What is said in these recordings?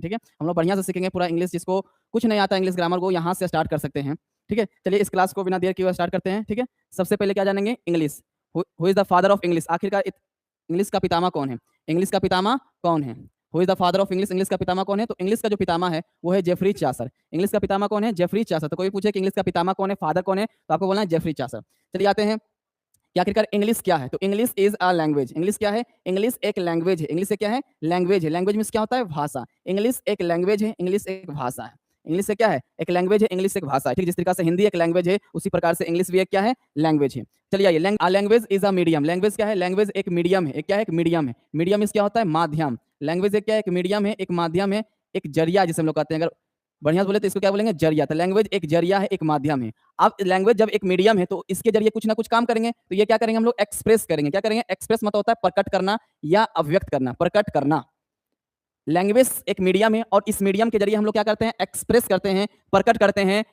ठीक है, हम लोग बढ़िया से सीखेंगे पूरा इंग्लिश। जिसको कुछ नहीं आता इंग्लिश ग्रामर को यहाँ से स्टार्ट कर सकते हैं। ठीक है, चलिए इस क्लास को बिना देर किए स्टार्ट करते हैं। ठीक है, सबसे पहले क्या जानेंगे? English. Who is the father of English? आखिरकार इंग्लिश का पितामह कौन है? इंग्लिश का पितामह कौन है? Who is the father of English? English का पितामह कौन है? तो इंग्लिश का जो पितामह है वो है जेफरी चासर। इंग्लिश का पितामह कौन है? Geoffrey Chaucer. तो कोई पूछे कि इंग्लिश का पितामह कौन है, फादर कौन है, तो आपको बोलना है जेफरी चासर। चलिए आते हैं कि आखिरकार इंग्लिश क्या है। तो English is a language. English क्या है? इंग्लिश एक लैंग्वेज है। इंग्लिश से क्या है? लैंग्वेज है। लैंग्वेज मींस क्या होता है? भाषा। इंग्लिश एक लैंग्वेज है, इंग्लिश एक भाषा है। इंग्लिश से क्या है? एक लैंग्वेज है, इंग्लिश एक भाषा है। ठीक, जिस तरीके से हिंदी एक लैंग्वेज है उसी प्रकार से इंग्लिश भी एक क्या है? लैंग्वेज है। चलिए आइए, language is a medium. Language क्या है? लैंग्वेज एक मीडियम है। एक क्या है? एक मीडियम है। मीडियम मींस क्या होता है? माध्यम। लैंग्वेज एक क्या है? एक मीडियम है, एक माध्यम है, एक जरिया जिसे हम लोग कहते हैं। अगर बढ़िया से बोले तो इसको क्या बोलेंगे? जरिया। तो लैंग्वेज एक जरिया है, एक माध्यम है। अब लैंग्वेज जब एक मीडियम है तो इसके जरिए कुछ ना कुछ काम करेंगे। तो ये क्या करेंगे? हम लोग एक्सप्रेस करेंगे। क्या करेंगे? एक्सप्रेस मतलब होता है प्रकट करना या अभिव्यक्त करना, प्रकट करना। लैंग्वेज एक मीडियम है और इस मीडियम के जरिए हम लोग क्या करते हैं? एक्सप्रेस करते हैं, प्रकट करते हैं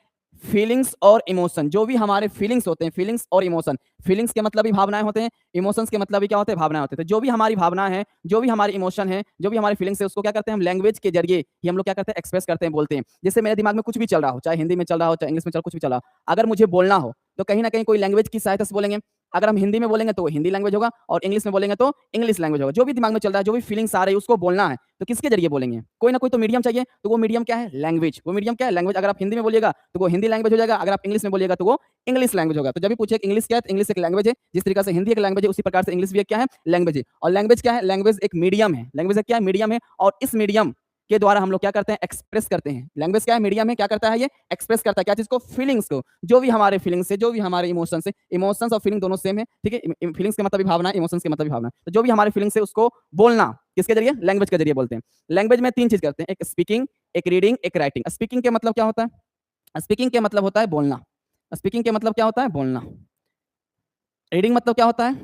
फीलिंग्स और इमोशन। जो भी हमारे फीलिंग्स होते हैं, फीलिंग्स और इमोशन। फीलिंग्स के मतलब ही भावनाएं होते हैं, इमोशंस के मतलब ही क्या होते हैं? भावनाएं होते हैं। तो जो भी हमारी भावना है, जो भी हमारी इमोशन है, जो भी हमारी फीलिंग्स है, उसको क्या करते हैं? हम लैंग्वेज के जरिए ही हम लोग क्या करते हैं? एक्सप्रेस करते हैं, बोलते हैं। जैसे मेरे दिमाग में कुछ भी चल रहा हो, चाहे हिंदी में चल रहा हो, चाहे इंग्लिश में चल, कुछ भी चल रहा हो, अगर मुझे बोलना हो तो कहीं ना कहीं कोई लैंग्वेज की सहायता से बोलेंगे। अगर हम हिंदी में बोलेंगे तो वो हिंदी लैंग्वेज होगा और इंग्लिश में बोलेंगे तो इंग्लिश लैंग्वेज होगा। जो भी दिमाग में चल रहा है, जो भी फीलिंग्स आ रही है, उसको बोलना है तो किसके जरिए बोलेंगे? कोई ना कोई तो मीडियम चाहिए। तो वो मीडियम क्या है? लैंग्वेज। वो मीडियम क्या है? लैंग्वेज। अगर आप हिंदी में बोलिएगा तो वो हिंदी लैंग्वेज हो जाएगा, अगर आप इंग्लिश में बोलिएगा तो वो इंग्लिश लैंग्वेज होगा। तो जब भी पूछे इंग्लिश क्या है, तो इंग्लिश एक लैंग्वेज है। जिस तरीके से हिंदी एक लैंग्वेज है उसी प्रकार से इंग्लिश भी एक क्या है? लैंग्वेज है। और लैंग्वेज क्या है? लैंग्वेज एक मीडियम है। लैंग्वेज क्या है? मीडियम है। और इस मीडियम के द्वारा हम लोग क्या करते हैं? एक्सप्रेस करते हैं। लैंग्वेज क्या है? मीडियम है। क्या करता है ये? एक्सप्रेस करता है क्या चीज को? फीलिंग्स को। जो भी हमारे फीलिंग्स है, जो भी हमारे इमोशंस है, इमोशंस और फीलिंग दोनों सेम है। ठीक है, फीलिंग्स के मतलब भी भावना, इमोशंस के मतलब भी भावना। तो जो भी हमारे फीलिंग्स है उसको बोलना किसके जरिए? लैंग्वेज के जरिए बोलते हैं। लैंग्वेज में तीन चीज करते हैं, एक स्पीकिंग, एक रीडिंग, एक राइटिंग। स्पीकिंग के मतलब क्या होता है? स्पीकिंग के मतलब होता है बोलना। स्पीकिंग के मतलब क्या होता है? बोलना। रीडिंग मतलब क्या होता है?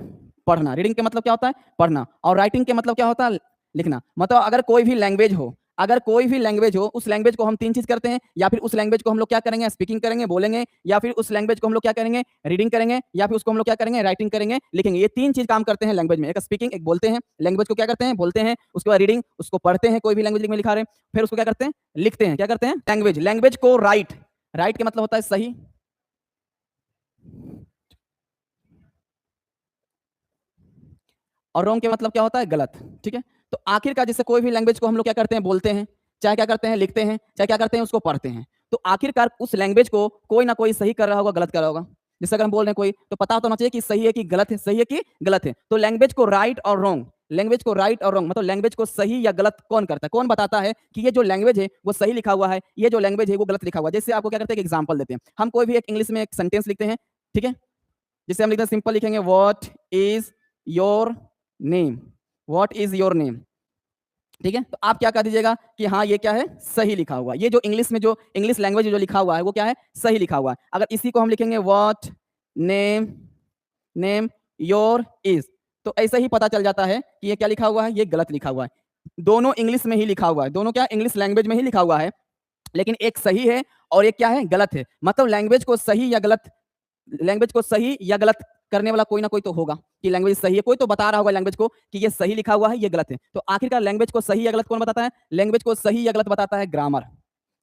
पढ़ना। रीडिंग के मतलब क्या होता है? पढ़ना। और राइटिंग के मतलब क्या होता है? लिखना। मतलब अगर कोई भी लैंग्वेज हो, अगर कोई भी लैंग्वेज हो, उस लैंग्वेज को हम तीन चीज करते हैं। या फिर उस लैंग्वेज को हम लोग क्या करेंगे? स्पीकिंग करेंगे, बोलेंगे। या फिर उस लैंग्वेज को हम लोग क्या करेंगे? रीडिंग करेंगे। या फिर उसको हम लोग क्या करेंगे? राइटिंग करेंगे, लिखेंगे। ये तीन चीज काम करते हैं लैंग्वेज में। एक स्पीकिंग, एक बोलते हैं, लैंग्वेज को क्या करते हैं? बोलते हैं। उसके बाद रीडिंग, उसको पढ़ते हैं, कोई भी लैंग्वेज में लिखा रहे। फिर उसको क्या करते हैं? लिखते हैं। क्या करते हैं? लैंग्वेज। लैंग्वेज को राइट। राइट के मतलब होता है सही, और रॉन्ग के मतलब क्या होता है? गलत। ठीक है, तो आखिरकार जैसे कोई भी लैंग्वेज को हम लोग क्या करते हैं? बोलते हैं, चाहे क्या करते हैं? लिखते हैं, चाहे क्या करते हैं? उसको पढ़ते हैं। तो आखिरकार उस लैंग्वेज को कोई ना कोई सही कर रहा होगा, गलत कर रहा होगा। जैसे अगर हम बोल रहे हैं कोई, तो पता होना चाहिए कि सही है कि गलत है, सही है कि गलत है। तो लैंग्वेज को राइट और रॉन्ग, लैंग्वेज को राइट और रॉन्ग मतलब लैंग्वेज को सही या गलत कौन करता है? कौन बताता है कि ये जो लैंग्वेज है वो सही लिखा हुआ है, ये जो लैंग्वेज है वो गलत लिखा हुआ है? जैसे आपको क्या करते हैं? एक एग्जांपल देते हैं। हम कोई भी एक इंग्लिश में एक सेंटेंस लिखते हैं। ठीक है, जैसे हम लिखते हैं, सिंपल लिखेंगे, what is your name. What is your name. ठीक है, तो आप क्या कर दीजिएगा कि हाँ ये क्या है? सही लिखा हुआ है। ये जो इंग्लिश में, जो इंग्लिश लैंग्वेज में जो लिखा हुआ है वो क्या है? सही लिखा हुआ है। अगर इसी को हम लिखेंगे what name, name your is, तो ऐसे ही पता चल जाता है कि ये क्या लिखा हुआ है? ये गलत लिखा हुआ है। दोनों इंग्लिश में ही लिखा हुआ है, दोनों क्या? इंग्लिश लैंग्वेज में ही लिखा हुआ है, लेकिन एक सही है और एक क्या है? गलत है। मतलब लैंग्वेज को सही या गलत, लैंग्वेज को सही या गलत करने वाला कोई ना कोई तो होगा कि लैंग्वेज सही है। कोई तो बता रहा होगा लैंग्वेज को कि ये सही लिखा हुआ है, ये गलत है। तो आखिरकार लैंग्वेज को सही या गलत कौन बताता है? लैंग्वेज को सही या गलत बताता है ग्रामर।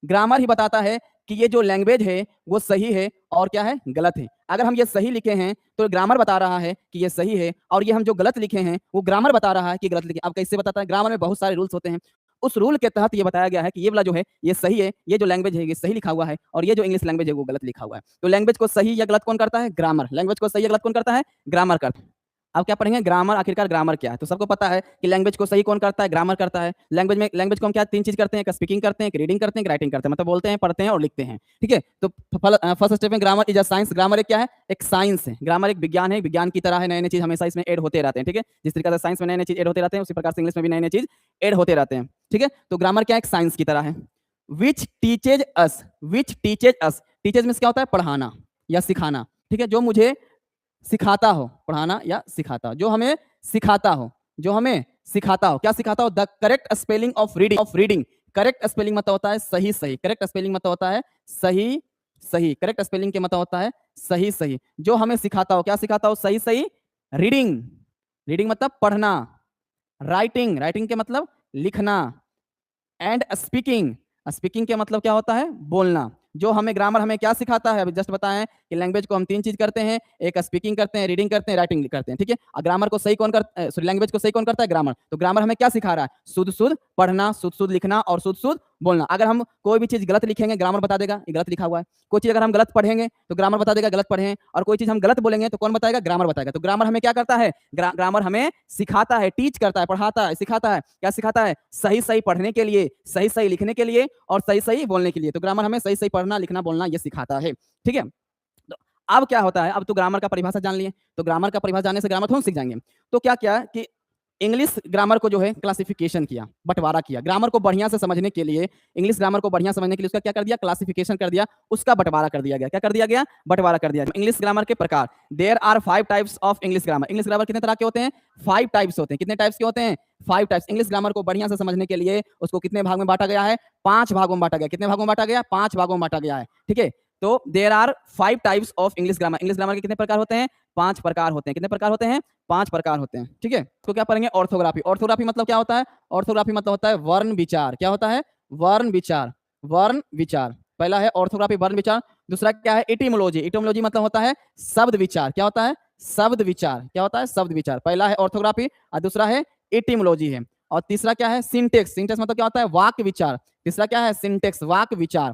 ग्रामर ही बताता है कि ये जो लैंग्वेज है वो सही है और क्या है? गलत है। अगर हम ये सही लिखे हैं तो ग्रामर बता रहा है कि ये सही है, और ये हम जो गलत लिखे हैं वो ग्रामर बता रहा है कि गलत लिखे। अब कैसे बताता है? ग्रामर में बहुत सारे रूल्स होते हैं। उस रूल के तहत ये बताया गया है कि ये वाला जो है ये सही है, ये जो लैंग्वेज है ये सही लिखा हुआ है, और ये जो इंग्लिश लैंग्वेज है वो गलत लिखा हुआ है। तो लैंग्वेज को सही या गलत कौन करता है? ग्रामर। लैंग्वेज को सही या गलत कौन करता है? ग्रामर करता है। अब क्या पढ़ेंगे? ग्रामर। आखिरकार ग्रामर क्या है? तो सबको पता है कि लैंग्वेज को सही कौन करता है? ग्रामर करता है। लैंग्वेज में, लैंग्वेज को हम क्या तीन चीज करते हैं? एक स्पीकिंग करते हैं, एक रीडिंग करते हैं, एक राइटिंग करते हैं। मतलब बोलते हैं, पढ़ते हैं और लिखते हैं। ठीक है, तो फर्स्ट स्टेप में grammar is a science. Grammar एक क्या है? एक साइंस है। ग्रामर एक विज्ञान है, विज्ञान की तरह है। नए नए चीज हमेशा इसमें ऐड होते रहते हैं। ठीक है, जिस तरीके से साइंस में नए नए चीज ऐड होते रहते हैं उसी प्रकार से इंग्लिश में भी नए नए चीज ऐड होते रहते हैं। ठीक है, तो ग्रामर क्या? एक साइंस की तरह है। विच टीचेज अस, विच टीचेज अस, टीचेज मींस क्या होता है? पढ़ाना या सिखाना। ठीक है, जो मुझे सिखाता हो, पढ़ाना या सिखाता हो, जो हमें सिखाता हो, जो हमें सिखाता हो। क्या सिखाता हो? The correct spelling of reading, of reading. Correct spelling मतलब होता है सही सही, करेक्ट स्पेलिंग मतलब होता है सही सही, करेक्ट स्पेलिंग के मतलब होता है सही सही। जो हमें सिखाता हो, क्या सिखाता हो? सही सही रीडिंग, रीडिंग मतलब पढ़ना। राइटिंग, राइटिंग के मतलब लिखना। And speaking. स्पीकिंग के मतलब क्या होता है? बोलना। जो हमें ग्रामर हमें क्या सिखाता है? अभी जस्ट बताएं कि लैंग्वेज को हम 3 चीज करते हैं, एक स्पीकिंग करते हैं, रीडिंग करते हैं, राइटिंग करते हैं, ठीक है। ग्रामर को सही कौन करता है? सॉरी, लैंग्वेज को सही कौन करता है? ग्रामर। तो ग्रामर हमें क्या सिखा रहा है? शुद्ध शुद्ध पढ़ना, शुद्ध शुद्ध लिखना और शुद्ध शुद्ध बोलना। अगर हम कोई भी चीज गलत लिखेंगे, ग्रामर बता देगा ये गलत लिखा हुआ है। कोई चीज अगर हम गलत पढ़ेंगे तो ग्रामर बता देगा गलत पढ़े हैं, और कोई चीज हम गलत बोलेंगे तो कौन बताएगा? ग्रामर बताएगा। तो ग्रामर हमें क्या करता है? ग्रामर हमें सिखाता है, टीच करता है, पढ़ाता है, सिखाता है। क्या सिखाता है? सही सही पढ़ने के लिए, सही सही लिखने के लिए और सही सही बोलने के लिए। तो ग्रामर हमें सही सही पढ़ना, लिखना, बोलना ये सिखाता है, ठीक है। तो अब क्या होता है? अब तो ग्रामर का परिभाषा जान लिए, तो ग्रामर का परिभाषा जानने से ग्रामर थोड़ा सीख जाएंगे। तो क्या क्या कि इंग्लिश ग्रामर को जो है क्लासिफिकेशन किया, बंटवारा किया। ग्रामर को बढ़िया से समझने के लिए, इंग्लिश ग्रामर को बढ़िया समझने के लिए उसका क्या कर दिया? क्लासिफिकेशन कर दिया, उसका बंटवारा कर दिया गया। क्या कर दिया गया? बंटवारा कर दिया गया। इंग्लिश ग्रामर के प्रकार, there are 5 types of English grammar. English grammar कितने तरह के होते हैं? 5 टाइप्स होते हैं। कितने टाइप्स के होते हैं? 5 टाइप्स। इंग्लिश ग्रामर को बढ़िया से समझने के लिए उसको कितने भाग में बांटा गया है? 5 भागों में बांटा गया। कितने भागों में बांटा गया? 5 भागों में बांटा गया है, ठीक है। तो there are 5 types of English grammar. English grammar के कितने प्रकार होते हैं? 5 प्रकार होते हैं। कितने प्रकार होते हैं? 5 प्रकार होते हैं, ठीक है। तो क्या पढ़ेंगे? ऑर्थोग्राफी। ऑर्थोग्राफी मतलब क्या होता है? ऑर्थोग्राफी मतलब होता है वर्ण विचार। क्या होता है? वर्ण विचार। वर्ण विचार पहला है ऑर्थोग्राफी, वर्ण विचार। दूसरा क्या है? इटिमोलॉजी। इटिमोलॉजी मतलब होता है शब्द विचार। क्या होता है? शब्द विचार। क्या होता है? शब्द विचार। पहला है ऑर्थोग्राफी और दूसरा है इटिमोलॉजी है। और तीसरा क्या है? सिंटेक्स। सिंटेक्स मतलब क्या होता है? वाक्य विचार। तीसरा क्या है? सिंटेक्स, वाक्य विचार।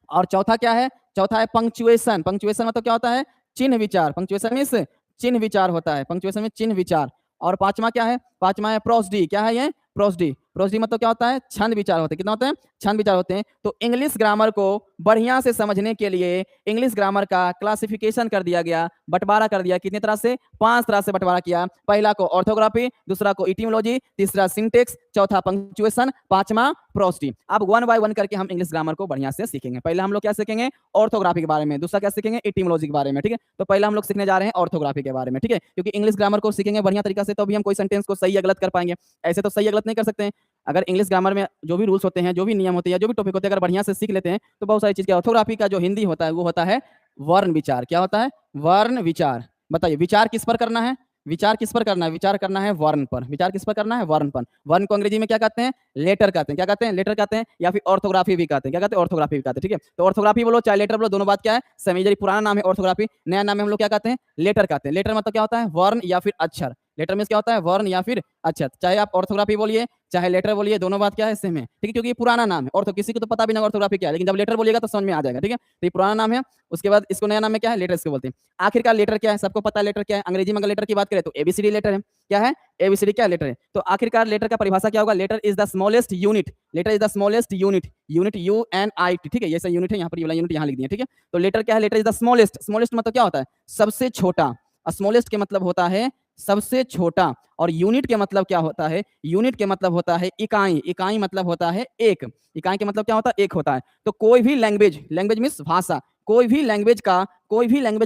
और चौथा क्या है? चौथा है पंक्चुएशन। पंक्चुएशन मतलब क्या होता है? चिन्ह विचार। पंक्चुएशन मींस चिन्ह विचार होता है। पंक्चुएशन में चिन्ह विचार। और पांचवा क्या है? पांचवा है प्रोसडी। क्या है ये? प्रोसडी। प्रोसडी मतलब क्या होता है? छंद विचार होते हैं। कितना होते हैं? छंद विचार होते हैं। तो इंग्लिश ग्रामर को बढ़िया से समझने के लिए इंग्लिश ग्रामर का क्लासिफिकेशन कर दिया गया, बंटवारा कर दिया। कितनी तरह से? 5 तरह से बंटवारा किया। पहला को ऑर्थोग्राफी, दूसरा को इटिमोलॉजी, तीसरा सिंटेक्स, चौथा पंक्चुएशन, पांचवा प्रोसडी। अब 1 बाय 1 करके हम इंग्लिश ग्रामर को बढ़िया से सीखेंगे। पहले हम लोग क्या सीखेंगे? ऑर्थोग्राफी के बारे में। दूसरा क्या सीखेंगे? इटिमोलॉजी के बारे में, ठीक है। तो पहले हम लोग सीखने जा रहे हैं ऑर्थोग्राफी के बारे में, ठीक है। क्योंकि इंग्लिश ग्रामर को सीखेंगे बढ़िया तरीका से तो भी हम कोई सेंटेंस को सही या गलत कर पाएंगे। ऐसे तो सही या गलत नहीं कर सकते हैं। अगर इंग्लिश ग्रामर में जो भी रूल्स होते हैं, जो भी नियम होते हैं, जो भी टॉपिक होते हैं, अगर बढ़िया से सीख लेते हैं तो बहुत सारी चीज। ऑर्थोग्राफी का जो हिंदी होता है वो होता है वर्ण विचार। क्या होता है? वर्ण विचार। बताइए विचार किस पर करना है? विचार किस पर करना है? विचार करना है वर्ण पर। विचार किस पर करना है? वर्ण पर। वर्ण को अंग्रेजी में क्या कहते हैं? लेटर कहते हैं। क्या कहते हैं? लेटर कहते हैं, या फिर ऑर्थोग्राफी भी कहते हैं। क्या कहते हैं? ऑर्थोग्राफी भी कहते हैं, ठीक है। तो ऑर्थोग्राफी बोलो चाहे लेटर बोलो, दोनों बात क्या है? सेम। पुराना नाम है ऑर्थोग्राफी, नया नाम है हम लोग क्या कहते हैं? लेटर कहते हैं। लेटर मतलब क्या होता है? वर्ण या फिर अक्षर। लेटर में क्या होता है? वर्ण या फिर अक्षर। चाहे आप ऑर्थोग्राफी बोलिए चाहे लेटर बोलिए, दोनों बात क्या है? सेम है, ठीक है। क्योंकि ये पुराना नाम है। ऑर्थो किसी को तो पता भी नहीं ऑर्थोग्राफी क्या है, लेकिन जब लेटर बोलिएगा तो समझ में आ जाएगा, ठीक है। तो ये पुराना नाम है। उसके बाद इसको नया नाम में क्या है? लेटर इसको बोलते हैं। आखिरकार लेटर क्या है? सबको पता है लेटर क्या है। अंग्रेजी में अगर लेटर की बात करें तो एबीसीडी लेटर है। क्या है? एबीसीडी क्या लेटर है। तो आखिरकार लेटर का परिभाषा क्या होगा? Letter is the smallest unit. Letter is the smallest unit. Unit UNIT, ठीक है। ये यूनिट है, यहाँ पर ये वाला यूनिट यहाँ लिख दिया, ठीक है। तो लेटर क्या है? Letter is the smallest. Smallest मतलब क्या होता है? सबसे छोटा। स्मॉलेस्ट के मतलब होता है सबसे छोटा। और यूनिट के मतलब क्या होता है? यूनिट के मतलब होता है इकाई। इकाई मतलब होता है एक। इकाई के मतलब क्या होता है? एक होता है। तो कोई भी लैंग्वेज, लैंग्वेज मीन्स भाषा, कोई भी लैंग्वेज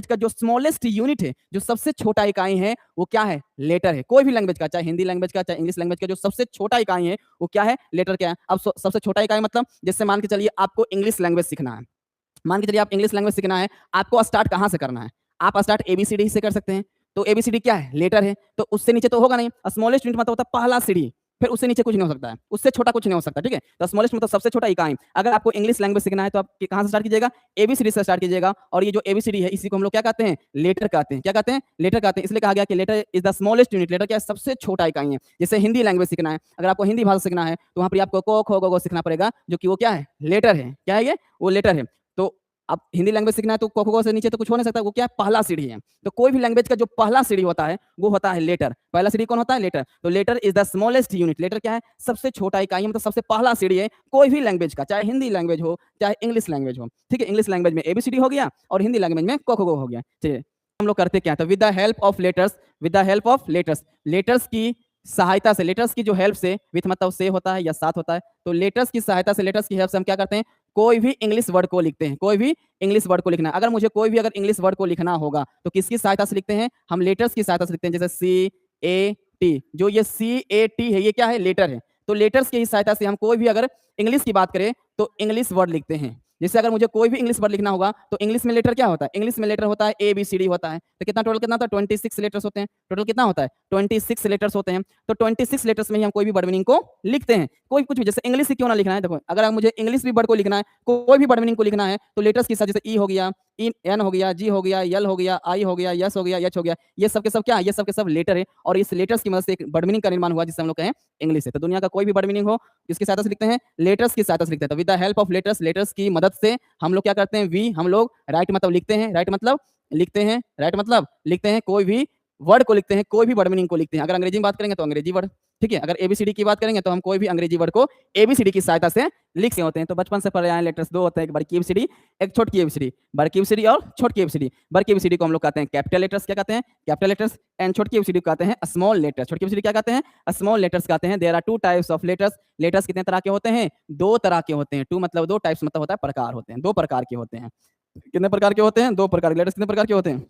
का जो स्मॉलेस्ट यूनिट है, जो सबसे छोटा इकाई है, वो क्या है? लेटर है। कोई भी लैंग्वेज का, चाहे हिंदी लैंग्वेज का चाहे इंग्लिश लैंग्वेज का, जो सबसे छोटा इकाई है वो क्या है? लेटर। क्या है? अब सबसे छोटा इकाई मतलब जैसे मान के चलिए आपको इंग्लिश लैंग्वेज सीखना है। मान के चलिए आप इंग्लिश लैंग्वेज सीखना है, आपको स्टार्ट कहाँ से करना है? आप स्टार्ट एबीसीडी से कर सकते हैं। तो एबीसीडी क्या है? लेटर है। तो उससे नीचे तो होगा नहीं। स्मॉलेस्ट यूनिट मतलब होता है पहला सीढ़ी, फिर उससे नीचे कुछ नहीं हो सकता है, उससे छोटा कुछ नहीं हो सकता, ठीक है। तो स्मॉलेस्ट मतलब सबसे छोटा इकाई। अगर आपको इंग्लिश लैंग्वेज सीखना है तो आप कहाँ से स्टार्ट कीजिएगा? एबीसीडी से स्टार्ट कीजिएगा। और ये जो एबीसीडी है इसी को हम लोग क्या कहते हैं? लेटर कहते हैं। क्या कहते हैं? लेटर कहते हैं। इसलिए कहा गया कि letter is the smallest unit. Letter क्या है? सबसे छोटा इकाई है। जैसे हिंदी लैंग्वेज सीखना है, अगर आपको हिंदी भाषा सीखना है तो वहाँ पर आपको को खो गो सीखना पड़ेगा, जो कि वो क्या है? लेटर है। क्या है ये? वो लेटर है। तो अब हिंदी लैंग्वेज सीखना है तो कोको से नीचे तो कुछ हो नहीं सकता, वो क्या है? पहला सीढ़ी है। तो कोई भी लैंग्वेज का जो पहला सीढ़ी होता है वो होता है लेटर। पहला सीढ़ी कौन होता है? लेटर। तो letter is the smallest unit. Letter क्या है? सबसे छोटा इकाई, मतलब सबसे पहला सीढ़ी है कोई भी लैंग्वेज का, चाहे हिंदी लैंग्वेज हो चाहे इंग्लिश लैंग्वेज हो, ठीक है। इंग्लिश लैंग्वेज में एबीसीडी हो गया और हिंदी लैंग्वेज में कोको हो गया, ठीक है। हम लोग करते क्या? तो with the help of letters, with the help of letters, letters की सहायता से, लेटर्स की जो हेल्प से, विथ मतलब से होता है या साथ होता है, तो लेटर्स की सहायता से, लेटर्स की हेल्प से हम क्या करते हैं? कोई भी इंग्लिश वर्ड को लिखते हैं। कोई भी इंग्लिश वर्ड को लिखना है, अगर मुझे कोई भी अगर इंग्लिश वर्ड को लिखना होगा तो किसकी सहायता से लिखते हैं? हम लेटर्स की सहायता से लिखते हैं। जैसे CAT, जो ये CAT है ये क्या है? लेटर है। तो लेटर्स की सहायता से हम कोई भी अगर इंग्लिश की बात करें तो इंग्लिश वर्ड लिखते हैं। जैसे अगर मुझे कोई भी इंग्लिश वर्ड लिखना होगा तो इंग्लिश में लेटर क्या होता है? इंग्लिश में लेटर होता है ABCD होता है। तो कितना टोटल कितना होता है? 26 लेटर्स होते हैं। टोटल कितना होता है? 26 लेटर्स होते हैं। तो 26 लेटर्स में ही हम कोई भी वर्ड मीनिंग को लिखते हैं। कोई कुछ भी, जैसे इंग्लिश ही क्यों ना लिखना है, देखो अगर मुझे इंग्लिश भी वर्ड को लिखना है, कोई भी वर्ड मीनिंग को लिखना है तो लेटर्स के साथ, जैसे ई हो गया, एन हो गया, जी हो गया, यल हो गया, आई हो गया, यस हो गया, एच हो गया, ये सब के सब क्या है? ये सब के सब लेटर है और इस लेटर्स की मदद से एक वर्ड मीनिंग का निर्माण हुआ जिसे हम लोग कहें इंग्लिश है। तो दुनिया का कोई भी वर्ड मीनिंग हो किसकी सहायता से लिखते हैं? लेटर्स की सहायता से लिखते हैं। तो with the help of letters, letters की मदद से हम लोग क्या करते हैं? वी, हम लोग राइट मतलब लिखते हैं, राइट मतलब लिखते हैं, राइट मतलब लिखते हैं, कोई भी वर्ड को लिखते हैं, कोई भी वर्ड मीनिंग को लिखते हैं। अगर अंग्रेजी में बात करेंगे तो अंग्रेजी वर्ड, ठीक है। अगर ABCD की बात करेंगे तो हम कोई भी अंग्रेजी वर्ड को ABCD की सहायता से लिख होते हैं। तो बचपन से पढ़े आए लेटर्स दो होते हैं, एक बड़ी ABCD, एक छोटी ABCD। बड़ी ABCD और छोटी ABCD। बड़ी ABCD को हम लोग कहते हैं कैपिटल लेटर्स, क्या कहते हैं? Capital letters. एंड छोटी ABCD को कहते हैं स्मॉल लेटर्स। छोटी ABCD क्या कहते हैं? स्मॉल लेटर्स कहते हैं। There are two types of letters. Letters कितने तरह के होते हैं? दो तरह के होते हैं। टू मतलब दो, टाइप्स मतलब होता है प्रकार होते हैं, दो प्रकार के होते हैं। कितने प्रकार के होते हैं? दो प्रकार के। लेटर्स कितने प्रकार के होते हैं?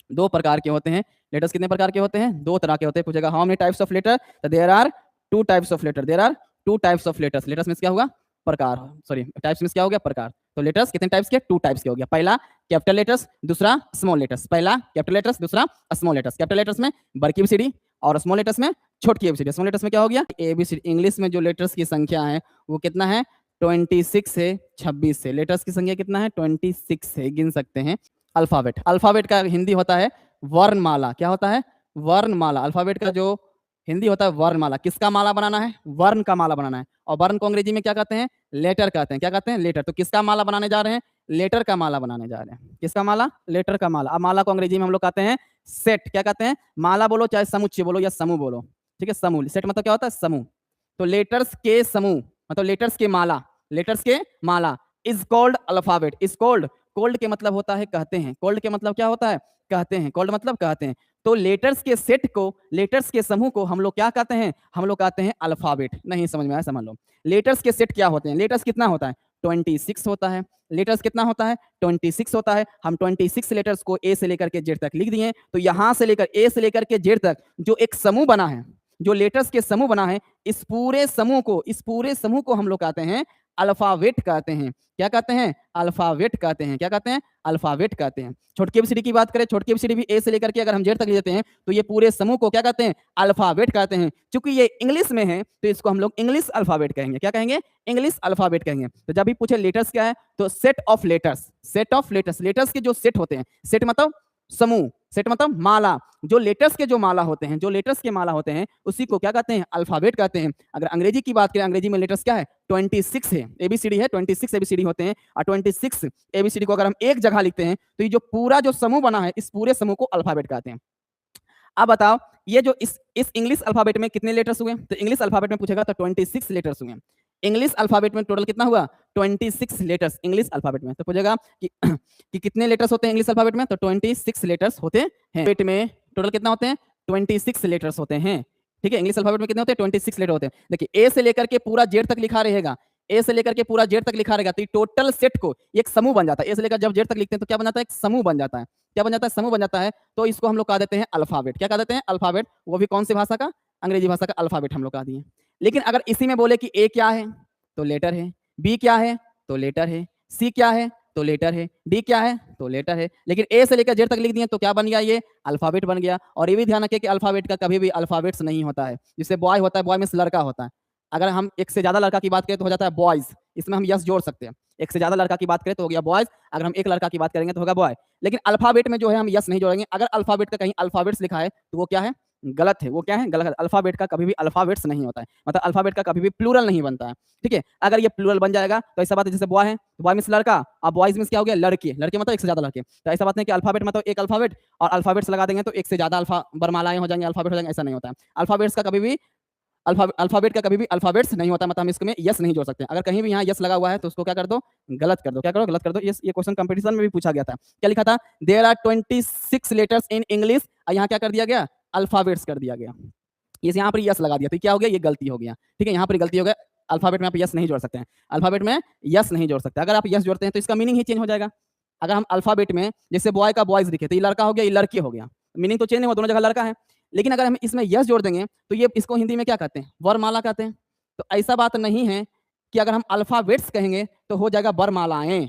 दो प्रकार के होते हैं। लेटर्स कितने प्रकार के होते हैं? दो तरह के होते हैं। पूछेगा how many types of letter, तो there are two types of letter. There are two types of letters. Letters means क्या होगा? प्रकार, सॉरी टाइप्स मींस क्या हो गया? प्रकार। तो लेटर्स कितने टाइप्स के? टू टाइप्स के हो गया। पहला कैपिटल लेटर्स, दूसरा स्मॉल लेटर्स। पहला कैपिटल लेटर्स, दूसरा स्मॉल लेटर्स। कैपिटल लेटर्स में बड़ी ABCD और स्मॉल लेटर्स में छोटी ABCD। स्मॉल लेटर्स में क्या हो गया? ABCD। इंग्लिश में जो लेटर्स की संख्या है वो कितना है? 26 है, 26 है। लेटर्स की संख्या कितना है? 26 है, गिन सकते हैं। अल्फाबेट, अल्फाबेट का हिंदी होता है वर्णमाला। क्या होता है? वर्णमाला। अल्फाबेट का जो हिंदी होता है वर्णमाला। किसका माला बनाना है? वर्ण का माला बनाना है। और वर्ण को अंग्रेजी में क्या कहते हैं? लेटर कहते हैं। क्या कहते हैं? लेटर। तो किसका माला बनाने जा रहे हैं? लेटर का माला बनाने जा रहे हैं। किसका माला? लेटर का माला। अब माला को अंग्रेजी में हम लोग कहते हैं सेट। क्या कहते हैं? माला बोलो चाहे समुच्चय बोलो या समूह बोलो, ठीक है। समूह। सेट मतलब क्या होता है? समूह। तो लेटर्स के समूह मतलब लेटर्स के माला, लेटर्स के माला is called alphabet. Is called, called के मतलब होता है कहते हैं। कोल्ड के मतलब क्या होता है? कहते हैं। कोल्ड मतलब कहते हैं। तो लेटर्स के सेट को, लेटर्स के समूह को हम लोग क्या कहते हैं? हम लोग कहते हैं अल्फाबेट। नहीं समझ में आया? समझ लो। लेटर्स के सेट क्या होते हैं? लेटर्स कितना होता है? 26 होता है। लेटर्स कितना होता है? 26 होता है। हम 26 लेटर्स को ए से लेकर के जेड तक लिख दिए। तो यहां से लेकर ए से लेकर के जेड तक जो एक समूह बना है, जो लेटर्स के समूह बना है, इस पूरे समूह को हम लोग कहते हैं अल्फाबेट कहते हैं। क्या कहते हैं? अल्फाबेट कहते हैं। क्या कहते हैं? अल्फाबेट कहते हैं। छोटी ABCD की बात करें, छोटी ABCD भी ए से लेकर के अगर हम जेड तक ले जाते हैं तो ये पूरे समूह को क्या कहते हैं? अल्फाबेट कहते हैं। क्योंकि ये इंग्लिश में है तो इसको हम लोग इंग्लिश अल्फाबेट कहेंगे। क्या कहेंगे? इंग्लिश अल्फाबेट कहेंगे। तो जब भी पूछे लेटर्स क्या है तो set of letters. Set of letters, letters के जो सेट होते हैं, सेट मतलब समूह, सेट मतलब माला। जो लेटर्स के जो माला होते हैं, जो लेटर्स के माला होते हैं उसी को क्या कहते हैं? अल्फाबेट कहते हैं। अगर अंग्रेजी की बात करें, अंग्रेजी में लेटर्स क्या है? 26 है। ABCD है, 26 ABCD होते हैं। और 26 ABCD को अगर हम एक जगह लिखते हैं तो ये जो पूरा जो समूह बना है इस पूरे समूह को अल्फाबेट कहते हैं। अब बताओ ये जो इस इंग्लिश अल्फाबेट में कितने लेटर्स हुए? तो इंग्लिश अल्फाबेट में पूछेगा तो 26 लेटर्स हुए। इंग्लिश अल्फाबेट में टोटल कितना हुआ? 26 लेटर्स इंग्लिश अल्फाबेट में। तो पूछेगा कि कि कितने लेटर्स होते हैं इंग्लिश अल्फाबेट में? तो 26 लेटर्स होते हैं। अल्फाबेट में टोटल कितना होते हैं? 26 लेटर्स होते हैं, ठीक है। इंग्लिश अल्फाबेट में कितने होते हैं? 26 लेटर होते हैं। देखिए ए से लेकर के पूरा जेड तक लिखा रहेगा, ए से लेकर के पूरा जेड तक लिखा रहेगा तो टोटल सेट को एक समूह बन जाता है। ए से लेकर जब जेड तक लिखते हैं तो क्या बन जाता है? एक समूह बन जाता है। क्या बन जाता है? समूह बन जाता है। तो इसको हम लोग कह देते हैं अल्फाबेट। क्या कह देते हैं? अल्फाबेट। वो भी कौन सी भाषा का? अंग्रेजी भाषा का अल्फाबेट हम लोग कह दिए। लेकिन अगर इसी में बोले कि ए क्या है तो लेटर है, बी क्या है तो लेटर है, सी क्या है तो लेटर है, डी क्या है तो लेटर है। लेकिन ए से लेकर जेड तक लिख दिए तो क्या बन गया? ये अल्फाबेट बन गया। और ये भी ध्यान रखिए कि अल्फाबेट का कभी भी अल्फाबेट्स नहीं होता है। जिससे बॉय होता है, बॉय मींस लड़का होता है। अगर हम एक से ज्यादा लड़का की बात करें तो हो जाता है बॉयज, इसमें हम यस जोड़ सकते हैं। एक से ज्यादा लड़का की बात करें तो हो गया बॉयज, अगर हम एक लड़का की बात करेंगे तो होगा बॉय। लेकिन अल्फाबेट में जो है हम यस नहीं जोड़ेंगे। अगर अल्फाबेट का कहीं अल्फाबेट्स लिखा है तो वो क्या है? गलत है। वो क्या है? गलत है। अल्फाबेट का कभी भी अल्फाबेट्स नहीं होता है, मतलब अल्फाबेट का कभी भी प्लूरल नहीं बनता है, ठीक है। अगर ये प्लूरल बन जाएगा तो ऐसा बात है जैसे बॉय है, बॉय मींस लड़का, और बॉयज मींस क्या हो गया? लड़के। लड़के मतलब एक से ज्यादा लड़के। तो ऐसा बात नहीं कि अल्फाबेट मतलब एक अल्फाबेट और अल्फाबेट्स लगा देंगे तो एक से ज्यादा अल्फा वर्णमालाएं हो जाएंगे, अल्फाबेट हो जाएंगे, ऐसा नहीं होता है। अल्फाबेट्स का कभी भी अल्फाबेट का कभी भी अल्फाबेट्स नहीं होता, मतलब हम इसमें यस नहीं जोड़ सकते। अगर कहीं भी यहाँ यस लगा हुआ है तो उसको क्या कर दो? गलत कर दो। क्या करो? गलत कर दो। ये क्वेश्चन कंपटीशन में भी पूछा गया था। क्या लिखा था? There are 26 letters in English. यहाँ क्या कर दिया गया? अल्फाबेट्स कर दिया गया। इस यहाँ पर यस लगा दिया तो क्या हो गया? ये गलती हो गया, ठीक है। यहाँ पर गलती हो गया। अल्फाबेट में आप यस नहीं जोड़ सकते हैं। अल्फाबेट में यस नहीं जोड़ सकते। अगर आप यस जोड़ते हैं तो इसका मीनिंग ही चेंज हो जाएगा। अगर हम अल्फाबेट में जैसे बॉय का बॉयज लिखे तो ये लड़का हो गया, ये लड़की हो गया, मीनिंग तो चेंज नहीं हुआ, दोनों जगह लड़का है। लेकिन अगर हम इसमें यस जोड़ देंगे तो ये इसको हिंदी में क्या कहते हैं? वर्णमाला कहते हैं। तो ऐसा बात नहीं है कि अगर हम अल्फाबेट्स कहेंगे तो हो जाएगा वर्णमालाएं,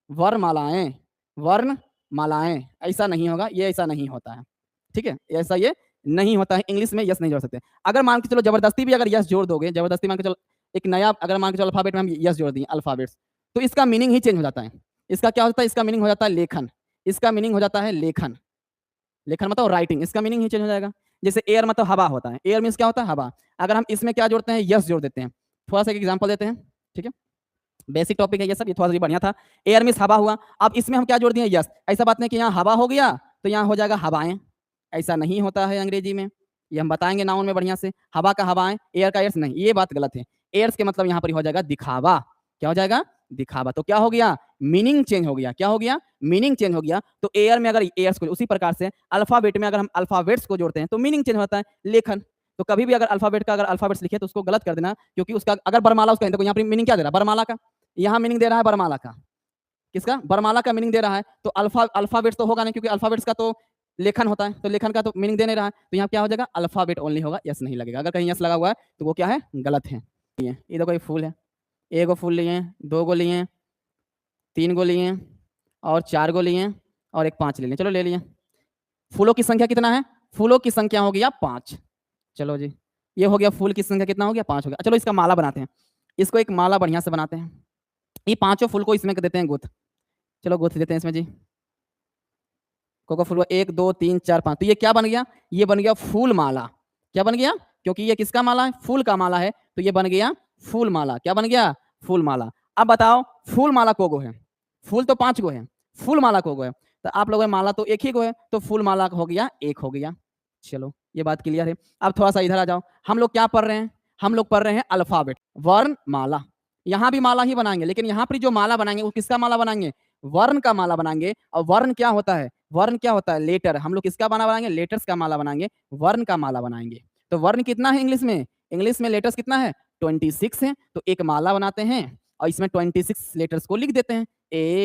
वर्णमालाएं, वर्णमालाएं। ऐसा नहीं होगा, ये ऐसा नहीं होता है, ठीक है, ऐसा ये नहीं होता है। इंग्लिश में यस नहीं जोड़ सकते। अगर मान के चलो जबरदस्ती भी अगर यस जोड़ दोगे, जबरदस्ती मान के चलो एक नया, अगर मान के चलो अल्फाबेट में हम यस जोड़ दिए अल्फाबेट्स, तो इसका मीनिंग ही चेंज हो जाता है। इसका क्या होता है? इसका मीनिंग हो जाता है लेखन, इसका मीनिंग हो जाता है लेखन। लेखन मतलब राइटिंग, इसका मीनिंग ही चेंज हो जाएगा। जैसे एयर मतलब हवा होता है, एयर मीन्स क्या होता है? हवा। अगर हम इसमें क्या जोड़ते हैं? यस जोड़ देते हैं। थोड़ा सा एक एग्जांपल देते हैं, ठीक है, बेसिक टॉपिक है ये सब, ये थोड़ा सा बढ़िया था। एयर मीन्स हवा हुआ, अब इसमें हम क्या जोड़ दिए? यस। ऐसा बात नहीं कि यहाँ हवा हो गया तो यहाँ हो जाएगा हवाएं, ऐसा नहीं होता है अंग्रेजी में। ये हम बताएंगे नाउन में बढ़िया से। हवा का हवाएं, एयर का एयर्स नहीं, ये बात गलत है। एयर्स के मतलब यहाँ पर हो जाएगा दिखावा। क्या हो जाएगा? दिखावा। तो क्या हो गया? मीनिंग चेंज हो गया। क्या हो गया? मीनिंग चेंज हो गया। तो एयर में अगर एयर्स को, उसी प्रकार से अल्फाबेट में अगर हम अल्फाबेट्स को जोड़ते हैं तो मीनिंग चेंज होता है, लेखन। तो कभी भी अगर अल्फाबेट का अगर अल्फाबेट्स लिखे तो उसको गलत कर देना, क्योंकि उसका अगर बरमाला, उसका देखो यहाँ पर मीनिंग क्या दे रहा है? बरमाला का, यहाँ मीनिंग दे रहा है बरमाला का। किसका? बरमाला का मीनिंग दे रहा है। तो अल्फाबेट्स तो होगा नहीं, क्योंकि अल्फाबेट्स का तो लेखन होता है, तो लेखन का तो मीनिंग दे नहीं रहा है। तो यहाँ क्या हो जाएगा? अल्फाबेट ओनली होगा, यस नहीं लगेगा। अगर कहीं यस लगा हुआ है तो वो क्या है? गलत है। ये देखो, ये फूल है, एक गो फूल लिए, दो गो लिए, तीन गो लिए, और चार गो लिए, और एक 5 ले लिए। चलो ले लिए। फूलों की संख्या कितना है? फूलों की संख्या हो गया 5। चलो जी, ये हो गया फूल की संख्या कितना हो गया? 5 हो गया। चलो इसका माला बनाते हैं, इसको एक माला बढ़िया से बनाते हैं। ये पांचों फूल को इसमें कर देते हैं गुथ। चलो गुथ देते हैं इसमें जी। कोको फूल 1 2 3 4 5। तो ये क्या बन गया? ये बन गया फूल माला। क्या बन गया? क्योंकि ये किसका माला है? फूल का माला है, तो ये बन गया फूल माला। क्या बन गया? फूल माला। अब बताओ फूल माला को गो है? फूल तो 5 गो है, फूल माला को गो है? तो आप लोगों में माला तो एक ही गो है, तो फूल माला हो गया 1 हो गया। चलो ये बात क्लियर है। अब थोड़ा सा इधर आ जाओ। हम लोग क्या पढ़ रहे हैं? हम लोग पढ़ रहे हैं अल्फाबेट, वर्ण माला। यहाँ भी माला ही बनाएंगे, लेकिन यहाँ पर जो माला बनाएंगे वो किसका माला बनाएंगे? वर्ण का माला बनाएंगे। और वर्ण क्या होता है? वर्ण क्या होता है? लेटर। हम लोग किसका माला बनाएंगे? लेटर्स का माला बनाएंगे, वर्ण का माला बनाएंगे। तो वर्ण कितना है इंग्लिश में? इंग्लिश में लेटर्स कितना है? 26 है। तो एक माला बनाते हैं और इसमें 26 लेटर्स को लिख देते हैं,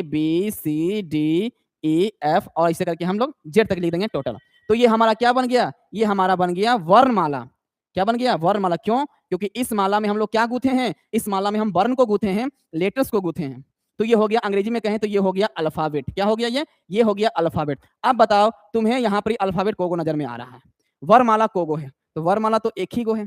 ABCDEF, और इसे करके हम लोग जेड तक लिख देंगे टोटल। तो ये हमारा क्या बन गया? ये हमारा बन गया वर्णमाला। क्या बन गया? वर्णमाला। क्यों? क्योंकि इस माला में हम लोग क्या गूथे हैं? इस माला में हम वर्ण को गूथे हैं, लेटर्स को गूथे हैं। तो ये हो गया, अंग्रेजी में कहें तो ये हो गया अल्फाबेट। क्या हो गया? ये हो गया अल्फाबेट। अब बताओ तुम्हें यहाँ पर अल्फाबेट कोगो नजर में आ रहा है, वर्णमाला कोगो है, तो वर्णमाला तो एक ही गो है,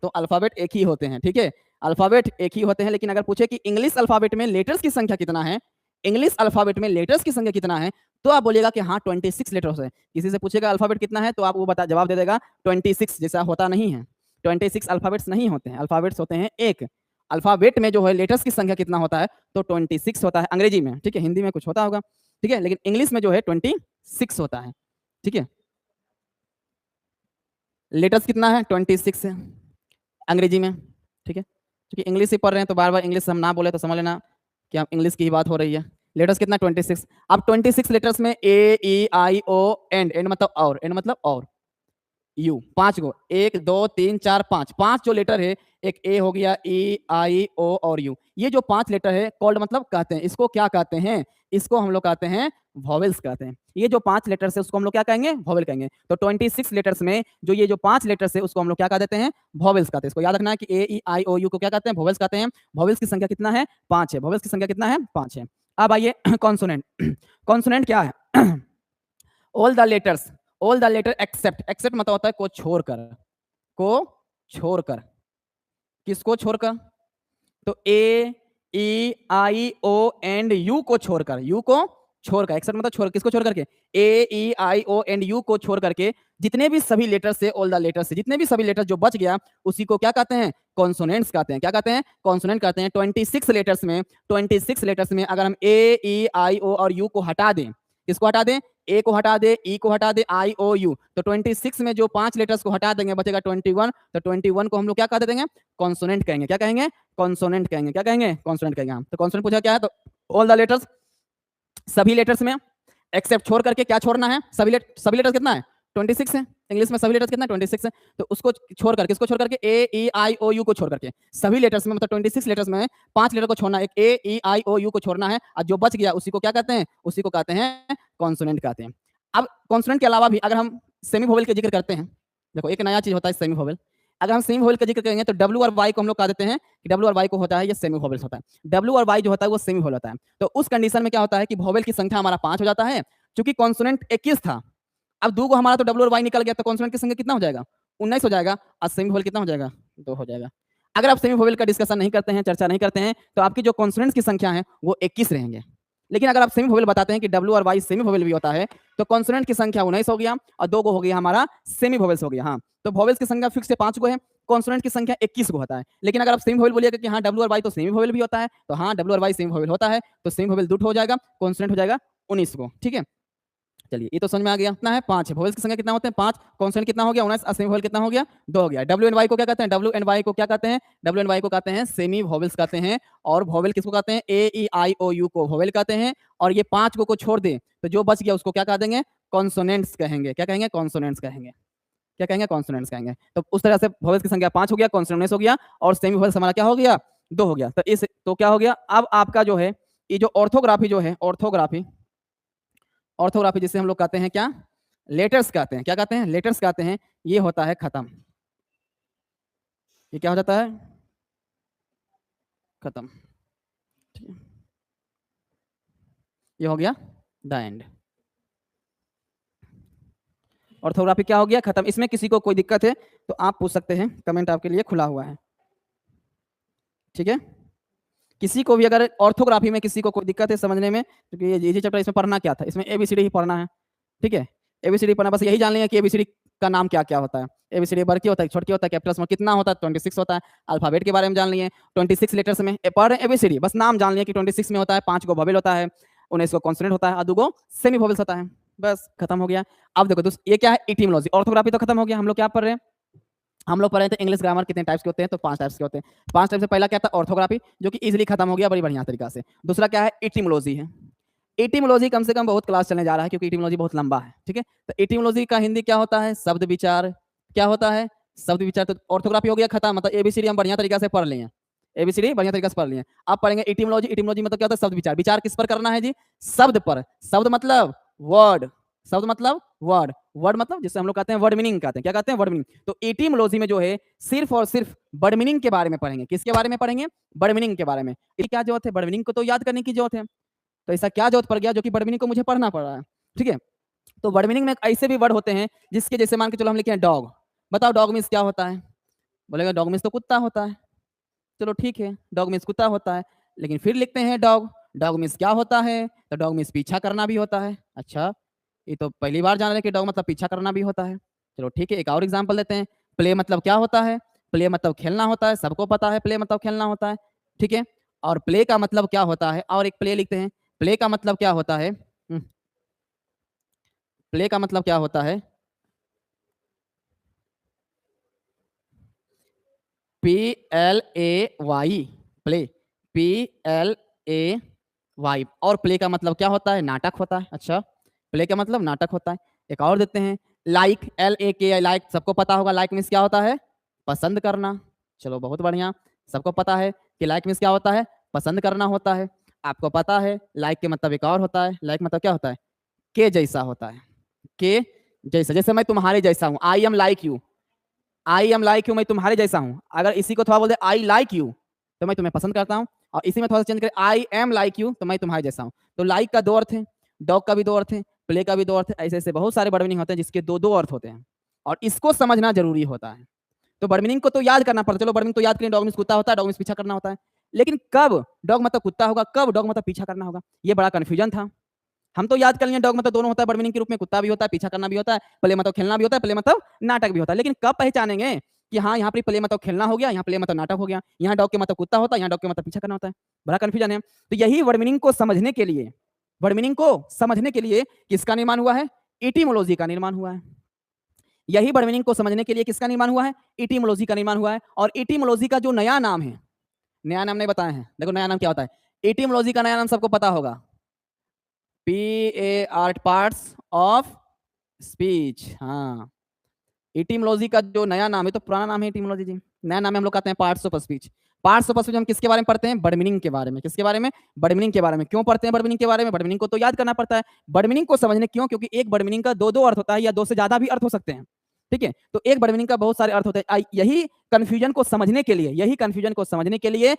तो अल्फाबेट एक ही होते हैं, ठीक है, अल्फाबेट एक ही होते हैं। लेकिन अगर पूछे कि इंग्लिश अल्फाबेट में लेटर्स की संख्या कितना है, इंग्लिश अल्फाबेट में लेटर्स की संख्या कितना है, तो आप बोलिएगा कि हाँ 26 लेटर्स है। किसी से पूछेगा अल्फाबेट कितना है, तो आप वो बता जवाब दे देगा 26, जैसा होता नहीं है। 26 अल्फाबेट्स नहीं होते हैं, अल्फाबेट्स होते हैं एक। अल्फाबेट में जो है लेटर्स की संख्या कितना होता है, तो 26 होता है अंग्रेजी में, ठीक है, हिंदी में कुछ होता होगा, ठीक है, लेकिन इंग्लिश में जो है 26 होता है, ठीक है। लेटर्स कितना है? 26 है अंग्रेजी में, ठीक है, क्योंकि इंग्लिश ही पढ़ रहे हैं तो बार बार इंग्लिश हम ना बोले तो समझ लेना कि हम इंग्लिश की ही बात हो रही है। लेटर्स कितना? 26। अब 26 लेटर्स में A E I O and मतलब और, एंड मतलब और, यू 5 गो, 1 2 3 4 5, 5 जो लेटर है, एक ए हो गया, E I O और यू, ये जो 5 लेटर है कॉल्ड मतलब कहते हैं, इसको क्या कहते हैं? इसको हम लोग कहते हैं वॉवेल्स कहते हैं। ये जो 5 लेटर्स है उसको हम लोग क्या कहेंगे? वॉवेल कहेंगे। तो 26 लेटर्स में जो ये जो 5 लेटर्स है उसको हम लोग क्या कह देते हैं? वॉवेल्स कहते हैं। इसको याद रखना है कि AE I O U को क्या कहते हैं? वॉवेल्स कहते हैं। वॉवेल्स की संख्या कितना है? 5 है। वॉवेल्स की संख्या कितना है? 5 है। अब आइए कॉन्सोनेंट। कॉन्सोनेंट क्या है? All the letters, all the letter except, except मतलब होता है को छोड़कर, को छोड़कर, किसको छोड़कर? तो A E I O and you को छोड़कर, यू को छोड़कर, एक्सेप्ट मतलब छोड़, किसको छोड़ करके? A E I O and you को छोड़ करके जितने भी सभी लेटर से, ऑल द लेटर से जितने भी सभी लेटर जो बच गया उसी को क्या कहते हैं? कॉन्सोनेंट्स कहते हैं। क्या कहते हैं? कॉन्सोनेंट कहते हैं। 26 लेटर्स में, 26 लेटर्स में अगर हम A E I O और यू को हटा दें, किसको हटा दें? ए को हटा दे, ई को हटा दे, I O U, तो 26 में जो 5 लेटर्स को हटा देंगे बचेगा 21। तो 21 को हम लोग क्या कह देंगे? कॉन्सोनेंट कहेंगे। क्या कहेंगे? कॉन्सोनेंट कहेंगे। क्या कहेंगे? कॉन्सोनेंट कहेंगे हम। तो कॉन्सोनेंट पूछा क्या है, तो ऑल द लेटर्स, सभी लेटर्स में, एक्सेप्ट छोड़ करके, क्या छोड़ना है? सभी लेटर्स कितना है? 26 है। इंग्लिश में सभी लेटर्स कितना है? 26 है। तो उसको छोड़ करके, किसको छोड़ करके? A E I O U को छोड़ करके, सभी लेटर्स में, मतलब 26 लेटर्स में 5 लेटर को छोड़ना, एक A E I O U को छोड़ना है, और जो बच गया उसी को क्या कहते हैं? उसी को कहते हैं कॉन्सोनेंट कहते हैं। अब कॉन्सोनेंट के अलावा भी अगर हम सेमी वोवेल का जिक्र करते हैं, देखो एक नया चीज होता है सेमी वोवेल। अगर हम सेमी वोवेल का जिक्र करेंगे तो डब्ल्यू और वाई को हम लोग कह देते हैं कि डब्ल्यू और वाई को होता है ये सेमी वोवेल्स होता है। डब्ल्यू और वाई जो होता है वो सेमी वोवेल होता है। तो उस कंडीशन में क्या होता है कि वोवेल की संख्या हमारा 5 हो जाता है, क्योंकि कॉन्सोनेंट 21 था। अब 2 को हमारा तो डब्ल्यू और वाई निकल गया, तो कॉन्सोनेंट की संख्या कितना हो जाएगा? 19 हो जाएगा, और सेमी वोवेल कितना हो जाएगा? 2 हो जाएगा। अगर आप सेमी वोवेल का डिस्कशन नहीं करते हैं, चर्चा नहीं करते हैं, तो आपकी जो कॉन्सोनेंट्स की संख्या है वो 21 रहेंगे। लेकिन अगर आप सेमी वोवेल बताते हैं कि डब्ल्यू और वाई सेमी वोवेल भी होता है, तो कॉन्सोनेंट की संख्या 19 हो गया और 2 को हो गया हमारा सेमी वोवेल्स हो गया। हाँ, तो वोवेल्स की संख्या फिक्स से 5 को है, कॉन्सोनेंट की संख्या 21 को होता है। लेकिन अगर आप सेमी वोवेल बोलिएगा कि हाँ डब्ल्यू और वाई तो सेमी वोवेल भी होता है, तो हाँ डब्ल्यू और वाई सेमी वोवेल होता है, तो सेमी वोवेल 2 हो जाएगा, कॉन्सोनेंट हो जाएगा 19 को। ठीक है, चलिए ये तो समझ में आ गया। कितना है? 5 है। वोवेल्स की संख्या कितना होते हैं? 5। कॉन्सोनेंट कितना हो गया? 19। सेमी वोवेल कितना हो गया? 2 हो गया। डब्ल्यू एंड वाई को क्या कहते हैं? डब्ल्यू एंड वाई को क्या कहते हैं? डब्ल्यू एंड वाई को कहते हैं सेमी वोवेल्स कहते हैं। और वोवेल किसको कहते हैं? ए ई आई ओ यू को वोवेल कहते हैं। और ये 5 को छोड़ दें तो जो बच गया उसको क्या कह देंगे? कॉन्सोनेंट्स कहेंगे। क्या कहेंगे? कॉन्सोनेंट्स कहेंगे। क्या कहेंगे? कॉन्सोनेंट्स कहेंगे। तो उस तरह से वोवेल्स की संख्या 5 हो गया, कॉन्सोनेंट्स हो गया, और सेमी वोवेल्स हमारा क्या हो गया? 2 हो गया। तो इस तो क्या हो गया? अब आपका जो है ये जो ऑर्थोग्राफी जो है, ऑर्थोग्राफी जिसे हम लोग कहते हैं क्या? लेटर्स कहते हैं। क्या कहते हैं? लेटर्स कहते हैं। ये होता है खत्म। ये क्या हो जाता है? खत्म। ठीक है, ये हो गया द एंड। ऑर्थोग्राफी क्या हो गया? खत्म। इसमें किसी को कोई दिक्कत है तो आप पूछ सकते हैं, कमेंट आपके लिए खुला हुआ है। ठीक है, किसी को भी अगर ऑर्थोग्राफी में किसी को कोई दिक्कत है समझने में, क्योंकि ये चैप्टर इसमें पढ़ना क्या था? इसमें एबीसीडी ही पढ़ना है। ठीक है, एबीसीडी पढ़ना, बस यही जान लेंगे कि एबीसीडी का नाम क्या क्या होता है। एबीसीडी बड़ की होता है, छोट की होता है, कैपिटल्स में कितना होता है? 26 होता है। अल्फाबेट के बारे में जान लिए, 26 लेटर्स में पढ़ रहे हैं एबीसीडी, बस नाम जान लिए कि 26 में होता है, 5 को वोवेल होता है, 19 को कॉन्सोनेंट होता है और 2 को सेमी वोवेल्स होता है। बस खत्म हो गया। अब देखो दोस्त, ये क्या है? इटिमोलॉजी। ऑर्थोग्राफी तो खत्म हो गया। हम लोग क्या पढ़ रहे हैं? हम लोग पढ़ रहे थे इंग्लिश ग्रामर कितने टाइप्स के होते हैं, तो 5 टाइप्स के होते हैं। 5 टाइप से पहला क्या था? ऑर्थोग्राफी, जो कि इजीली खत्म हो गया बड़ी बढ़िया तरीका से। दूसरा क्या है? इटिमोलॉजी है। इटिमोलॉजी कम से कम बहुत क्लास चलने जा रहा है, क्योंकि इटिमोलॉजी बहुत लंबा है। ठीक है, तो इटिमोलॉजी का हिंदी क्या होता है? शब्द विचार। क्या होता है? शब्द विचार। तो ऑर्थोग्राफी हो गया खत्म, मतलब एबीसीडी हम बढ़िया तरीका से पढ़ लिए। एबीसीडी बढ़िया तरीके से पढ़ लिए। अब पढ़ेंगे इटिमोलॉजी। इटिमोलॉजी मतलब क्या होता है? शब्द विचार। विचार किस पर करना है जी? शब्द पर। शब्द मतलब वर्ड। शब्द मतलब वर्ड। वर्ड मतलब जिससे हम लोग कहते हैं वर्ड मीनिंग कहते हैं। क्या कहते हैं? Word meaning. तो इटिमोलॉजी में जो है सिर्फ और सिर्फ वर्ड मीनिंग के बारे में पढ़ेंगे। किसके बारे में पढ़ेंगे? वर्ड मीनिंग के बारे में। ये क्या जरूरत है? वर्ड मीनिंग को तो याद करने की जरूरत है। तो ऐसा क्या जरूरत पड़ गया जो कि वर्ड मीनिंग को मुझे पढ़ना पड़ रहा है? ठीक है, तो वर्ड मीनिंग में ऐसे भी वर्ड होते हैं जिसके जैसे मान के चलो हम लिखे हैं डॉग। बताओ डॉग मीन्स क्या होता है? बोलेगा डॉग मीन्स तो कुत्ता होता है। चलो ठीक है, डॉग मीन्स कुत्ता होता है, लेकिन फिर लिखते हैं डॉग। डॉग मीन्स क्या होता है? तो डॉग मीन्स पीछा करना भी होता है। अच्छा, ये तो पहली बार जान रहे कि डॉग मतलब पीछा करना भी होता है। चलो ठीक है, एक और एग्जांपल देते हैं। प्ले मतलब क्या होता है? प्ले मतलब खेलना होता है, सबको पता है प्ले मतलब खेलना होता है। ठीक है, और प्ले का मतलब क्या होता है? और एक प्ले लिखते हैं। प्ले का मतलब क्या होता है? प्ले का मतलब क्या होता है? PLAY, play. PLAY। और प्ले का मतलब क्या होता है? नाटक होता है। अच्छा, प्ले का मतलब नाटक होता है। एक और देते हैं, लाइक। LAK, लाइक सबको पता होगा। लाइक मीन्स क्या होता है? पसंद करना। चलो बहुत बढ़िया, सबको पता है कि लाइक मीन्स क्या होता है? पसंद करना होता है। आपको पता है लाइक के मतलब एक और होता है। लाइक मतलब क्या होता है? के जैसा होता है। के जैसा, जैसे मैं तुम्हारे जैसा हूँ, I am like you. I am like you, मैं तुम्हारे जैसा हूँ। अगर इसी को थोड़ा बोल दे आई लाइक यू, तो मैं तुम्हें पसंद करता हूँ। और इसी में थोड़ा सा चेंज करें, आई एम लाइक यू, तो मैं तुम्हारे जैसा हूँ। तो लाइक का 2 अर्थ है, डॉग का भी 2 अर्थ है, प्ले का भी 2 अर्थ है। ऐसे ऐसे बहुत सारे वर्ड मीनिंग होते हैं जिसके 2 अर्थ होते हैं, और इसको समझना जरूरी होता है। तो वर्ड मीनिंग को तो याद करना पड़ता है। चलो वर्ड मीनिंग तो याद करें, डॉग मीन्स कुत्ता होता है, डॉग मीन्स पीछा करना होता है। लेकिन कब डॉग मतलब कुत्ता होगा, कब डॉग मतलब पीछा करना होगा, ये बड़ा कंफ्यूजन था। हम तो याद कर लिए डॉग मतलब दोनों होता है, वर्ड मीनिंग के रूप में कुत्ता भी होता है, पीछा करना भी होता है, प्ले मतलब खेलना भी होता है, प्ले मतलब नाटक भी होता है। लेकिन कब पहचानेंगे कि हाँ यहाँ पर प्ले मतलब खेलना हो गया, यहाँ प्ले मतलब नाटक हो गया, यहाँ डॉग के मतलब कुत्ता होता है, यहाँ डॉग के मतलब पीछा करना होता है? बड़ा कंफ्यूजन है। तो यही वर्ड मीनिंग को समझने के लिए, वर्ड मीनिंग को समझने के लिए किसका निर्माण हुआ है? इटिमोलॉजी का निर्माण हुआ है। यही वर्ड मीनिंग को समझने के लिए किसका निर्माण हुआ है? इटिमोलॉजी का निर्माण हुआ है। और इटिमोलॉजी का जो नया नाम है, नया नाम नहीं बताए हैं, देखो नया नाम क्या होता है। इटिमोलॉजी का नया नाम सबको पता होगा, PAR, पार्ट्स ऑफ स्पीच। हाँ, इटिमोलॉजी का जो नया नाम है, तो पुराना नाम है इटिमोलॉजी जी, नया नाम है हम लोग कहते हैं parts of speech. Parts of speech हम किसके बारे में पढ़ते हैं? वर्ड मीनिंग के बारे में। किसके बारे में? वर्ड मीनिंग के बारे में। क्यों पढ़ते हैं वर्ड मीनिंग के बारे में? वर्ड मीनिंग को तो याद करना पड़ता है। वर्ड मीनिंग को समझने क्यों? क्योंकि एक वर्ड मीनिंग का 2 अर्थ होता है, या 2 से ज्यादा भी अर्थ हो सकते हैं। ठीक है। तो एक वर्ड मीनिंग का बहुत सारे अर्थ होते हैं। यही कंफ्यूजन को समझने के लिए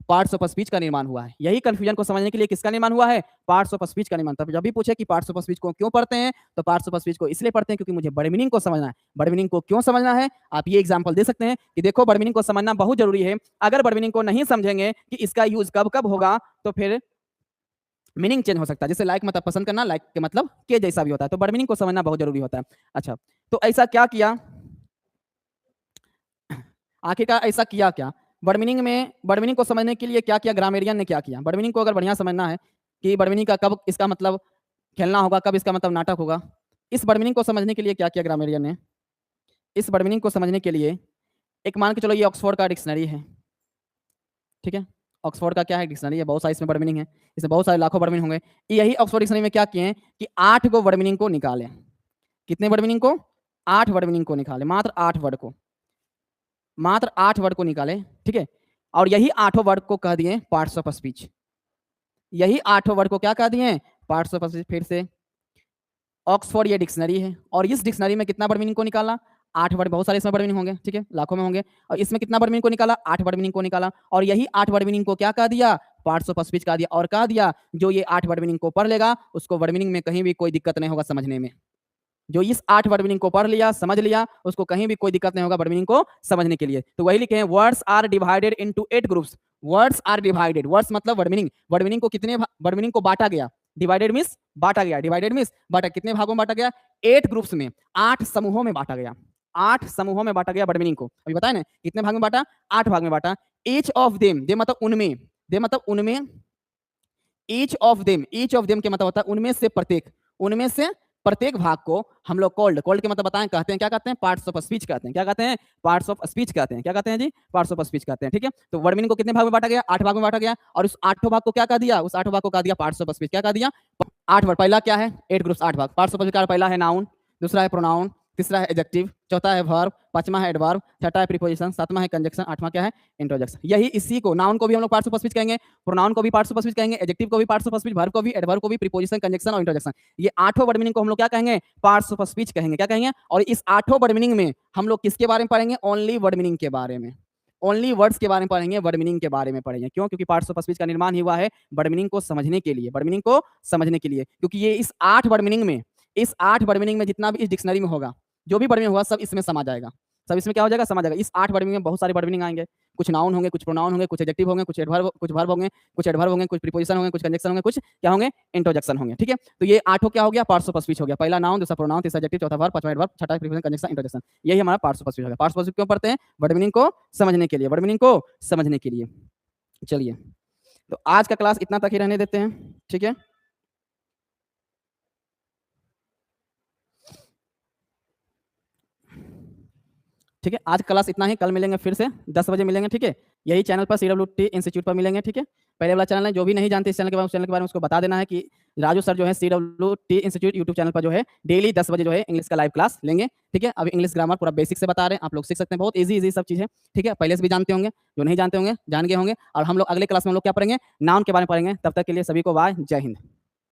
पार्ट्स ऑफ स्पीच का निर्माण हुआ है। यही कंफ्यूजन को समझने के लिए किसका निर्माण हुआ है? पार्ट्स ऑफ स्पीच का निर्माण। तब जब भी पूछे कि पार्ट्स ऑफ स्पीच को क्यों पढ़ते हैं, तो पार्ट्स ऑफ स्पीच को इसलिए पढ़ते हैं क्योंकि मुझे वर्ड मीनिंग को समझना है। वर्ड मीनिंग को क्यों समझना है? आप ये एग्जांपल दे सकते हैं कि देखो वर्ड मीनिंग को समझना बहुत जरूरी है। अगर वर्ड मीनिंग को नहीं समझेंगे कि इसका यूज कब-कब होगा, तो फिर मीनिंग चेंज हो सकता है। जैसे लाइक मतलब पसंद करना, लाइक के मतलब के जैसा भी होता है। तो वर्ड मीनिंग को समझना बहुत जरूरी होता है। अच्छा, तो ऐसा क्या किया? आखिरकार ऐसा किया क्या? वर्ड मीनिंग को समझने के लिए क्या किया? ग्रामेरियन ने क्या किया? वर्ड मीनिंग को अगर बढ़िया समझना है कि वर्ड मीनिंग का कब इसका मतलब खेलना होगा, कब इसका मतलब नाटक होगा, इस वर्ड मीनिंग को समझने के लिए क्या किया ग्रामेरियन ने? इस वर्ड मीनिंग को समझने के लिए एक मान के चलो ये ऑक्सफोर्ड का डिक्शनरी है, ठीक है? ऑक्सफोर्ड का क्या है? डिक्शनरी है, बहुत सारे इसमें वर्ड मीनिंग है, इसमें बहुत सारे लाखों वर्ड मीनिंग होंगे। यही ऑक्सफोर्ड डिक्शनरी में क्या किए हैं कि 8 गो वर्ड मीनिंग को निकालें। कितने वर्ड मीनिंग को? 8 वर्ड मीनिंग को निकालें, मात्र 8 वर्ड को, मात्र 8 वर्ड को निकालें, ठीक है? और यही 8 वर्ड को कह दिए पार्ट्स ऑफ स्पीच। यही 8 वर्ड को क्या कह दिए? Parts of speech. फिर से ऑक्सफोर्ड ये डिक्शनरी है और इस डिक्शनरी में कितना वर्ड मीनिंग को निकाला? 8 वर्ड, बहुत सारे इसमें वर्ड मीनिंग होंगे, ठीक है? लाखों में होंगे। और इसमें कितना वर्ड मीनिंग को निकाला? 8 वर्ड मीनिंग को निकाला। और यही 8 वर्ड मीनिंग को क्या कह दिया? पार्ट्स ऑफ स्पीच कह दिया। और कह दिया जो ये 8 वर्ड मीनिंग को पढ़ लेगा, उसको वर्ड मीनिंग में कहीं भी कोई दिक्कत नहीं होगा समझने में। जो इस 8 वर्ड मीनिंग को पढ़ लिया, समझ लिया, उसको कहीं भी कोई दिक्कत नहीं होगा वर्ड मीनिंग को समझने के लिए। तो वही लिखे हैं, words are divided into 8 groups. Words are divided, words मतलब वर्ड मीनिंग। वर्ड मीनिंग को कितने वर्ड मीनिंग को बांटा गया? डिवाइडेड मींस बांटा गया, डिवाइडेड मींस बांटा। कितने भागों में बांटा गया? 8 ग्रुप्स में, 8 समूहों में बांटा गया। 8 समूहों में बांटा गया वर्ड मीनिंग को। अभी बताया ना कितने भाग में बांटा? 8 भाग में बांटा। ईच ऑफ देम, दे मतलब उनमें, दे मतलब उनमें, each of them, each of them के मतलब होता है उनमें से प्रत्येक, उनमें से प्रत्येक भाग को हम लोग कोल्ड के मतलब बताएं, कहते हैं क्या कहते हैं? पार्ट्स ऑफ स्पीच कहते हैं। क्या कहते हैं? पार्ट्स ऑफ स्पीच कहते हैं। क्या कहते हैं जी? पार्ट्स ऑफ स्पीच कहते हैं, ठीक है? तो वर्ड मीनिंग को कितने भाग में बांटा गया? 8 भाग में बांटा गया। और उस 8 भाग को क्या कह दिया? उस 8 भाग को कह दिया पार्ट्स ऑफ स्पीच। क्या कह दिया? 8 वर्ड। पहला क्या है? 8 ग्रुप्स, 8 भाग। पार्ट्स ऑफ स्पीच का पहला है नाउन, दूसरा है प्रोनाउन, तीसरा है एडजेक्टिव, चौथा है वर्ब, पांचवा है एडवर्ब, छठा है प्रीपोजिशन, सातवां है कंजक्शन, आठवां क्या है? इंट्रोजक्शन। यही इसी को नाउन को भी हम लोग पार्ट्स ऑफ स्पीच कहेंगे, प्रोनाउन को भी पार्ट्स ऑफ स्पीच कहेंगे, एडजेक्टिव को भी पार्ट्स ऑफ स्पीच, वर्ब को भी, एडवर्ब को भी, प्रीपोजिशन, कंजक्शन और इंट्रोजक्शन। ये 8 वर्ड मीनिंग को हम लोग क्या कहेंगे? पार्ट्स ऑफ स्पीच कहेंगे। क्या कहेंगे? और इस 8 वर्ड मीनिंग में हम लोग किसके बारे में पढ़ेंगे? ओनली वर्ड मीनिंग के बारे में, ओनली वर्ड्स के बारे में पढ़ेंगे, वर्ड मीनिंग के बारे में पढ़ेंगे। क्यों? क्योंकि पार्ट्स ऑफ स्पीच का निर्माण ही हुआ है वर्ड मीनिंग को समझने के लिए, वर्ड मीनिंग को समझने के लिए। क्योंकि ये इस 8 वर्ड मीनिंग में, इस 8 वर्ड मीनिंग में जितना भी इस डिक्शनरी में होगा, जो भी वर्ड मीनिंग होगा सब इसमें समा जाएगा। सब इसमें क्या हो जाएगा? समा जाएगा। इस 8 वर्ड मीनिंग में बहुत सारे वर्ड मीनिंग आएंगे। कुछ नाउन होंगे, कुछ प्रोनाउन होंगे, कुछ एडजेक्टिव होंगे, कुछ एडवर्ब होंगे, कुछ प्रीपोजिशन होंगे, कुछ कंजक्शन होंगे, कुछ क्या होंगे? इंट्रोजक्शन होंगे, ठीक है? तो ये 8 क्या हो गया? पार्ट्स ऑफ स्पीच हो गया। पहला नाउन, दूसरा प्रोनाउन, तीसरा एडजेक्टिव, चौथा वर्ब, पांचवा एडवर्ब, छठा प्रीपोजिशन, कंजक्शन, इंट्रोजक्शन। यही हमारा पार्ट्स ऑफ स्पीच हो गया। पार्ट्स ऑफ स्पीच क्यों पढ़ते हैं? वर्ड मीनिंग को समझने के लिए, वर्ड मीनिंग को समझने के लिए। चलिए, तो आज का क्लास इतना तक ही रहने देते हैं, ठीक है? ठीक है, आज क्लास इतना ही। कल मिलेंगे फिर से 10 बजे मिलेंगे, ठीक है? यही चैनल पर CWT इंस्टीट्यूट पर मिलेंगे, ठीक है? पहले वाला चैनल है, जो भी नहीं जानते इस चैनल के बारे में, उस चैनल के बारे में उसको बता देना है कि राजू सर जो है CWT इंस्टीट्यूट यूट्यूब चैनल पर जो है डेली 10 बजे जो है इंग्लिश का लाइव क्लास लेंगे, ठीक है? अभी इंग्लिश ग्रामर पूरा बेसिक से बता रहे हैं, आप लोग सीख सकते हैं। बहुत ईजी सब चीज़ है, ठीक है? पहले से भी जानते होंगे, जो नहीं जानते होंगे जान गए होंगे। और हम लोग अगले क्लास में हम लोग क्या पढ़ेंगे? नाउन के बारे में पढ़ेंगे। तब तक के लिए सभी को बाय, जय हिंद।